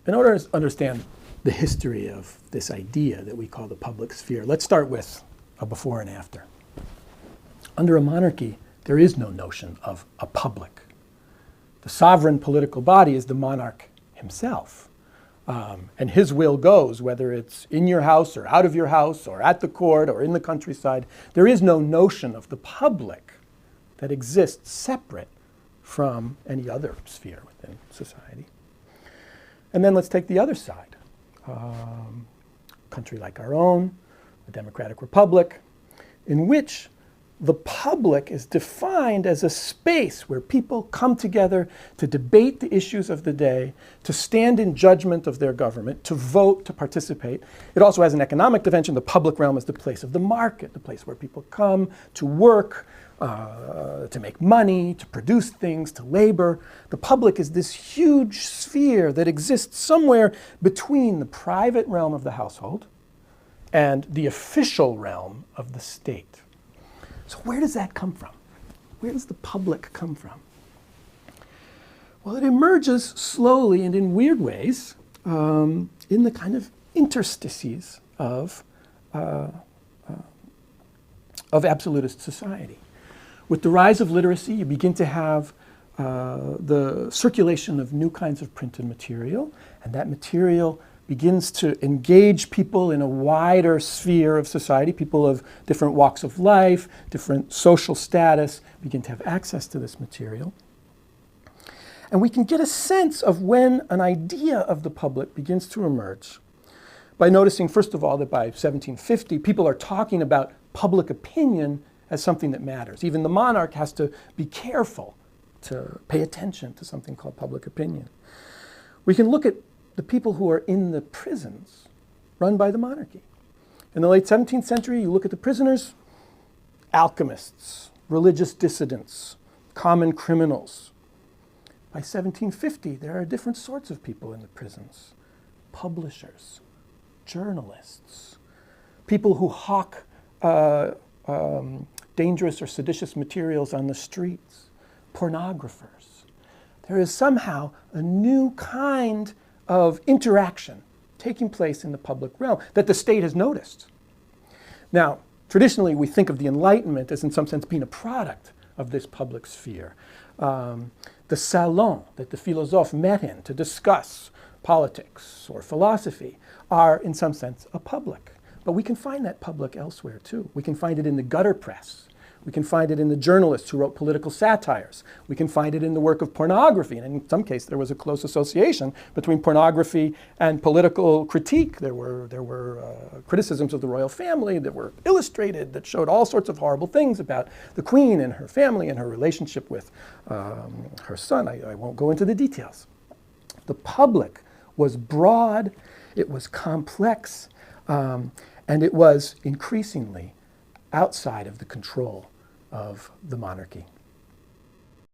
in order to understand the history of this idea that we call the public sphere, let's start with a before and after. Under a monarchy, there is no notion of a public. The sovereign political body is the monarch himself. And his will goes, whether it's in your house or out of your house or at the court or in the countryside. There is no notion of the public that exists separate from any other sphere within society. And then let's take the other side. A country like our own, a democratic republic, in which the public is defined as a space where people come together to debate the issues of the day, to stand in judgment of their government, to vote, to participate. It also has an economic dimension. The public realm is the place of the market, the place where people come to work, to make money, to produce things, to labor. The public is this huge sphere that exists somewhere between the private realm of the household and the official realm of the state. So where does that come from? Where does the public come from? Well, it emerges slowly and in weird ways in the kind of interstices of absolutist society. With the rise of literacy, you begin to have the circulation of new kinds of printed material, and that material begins to engage people in a wider sphere of society. People of different walks of life, different social status begin to have access to this material. And we can get a sense of when an idea of the public begins to emerge by noticing, first of all, that by 1750, people are talking about public opinion as something that matters. Even the monarch has to be careful to pay attention to something called public opinion. We can look at the people who are in the prisons run by the monarchy. In the late 17th century, you look at the prisoners, alchemists, religious dissidents, common criminals. By 1750, there are different sorts of people in the prisons. Publishers, journalists, people who hawk dangerous or seditious materials on the streets, pornographers. There is somehow a new kind of interaction taking place in the public realm that the state has noticed. Now, traditionally, we think of the Enlightenment as in some sense being a product of this public sphere. The salon that the philosophes met in to discuss politics or philosophy are in some sense a public. But we can find that public elsewhere too. We can find it in the gutter press. We can find it in the journalists who wrote political satires. We can find it in the work of pornography. And in some case, there was a close association between pornography and political critique. There were criticisms of the royal family that were illustrated that showed all sorts of horrible things about the queen and her family and her relationship with her son. I won't go into the details. The public was broad, it was complex, and it was increasingly outside of the control of the monarchy.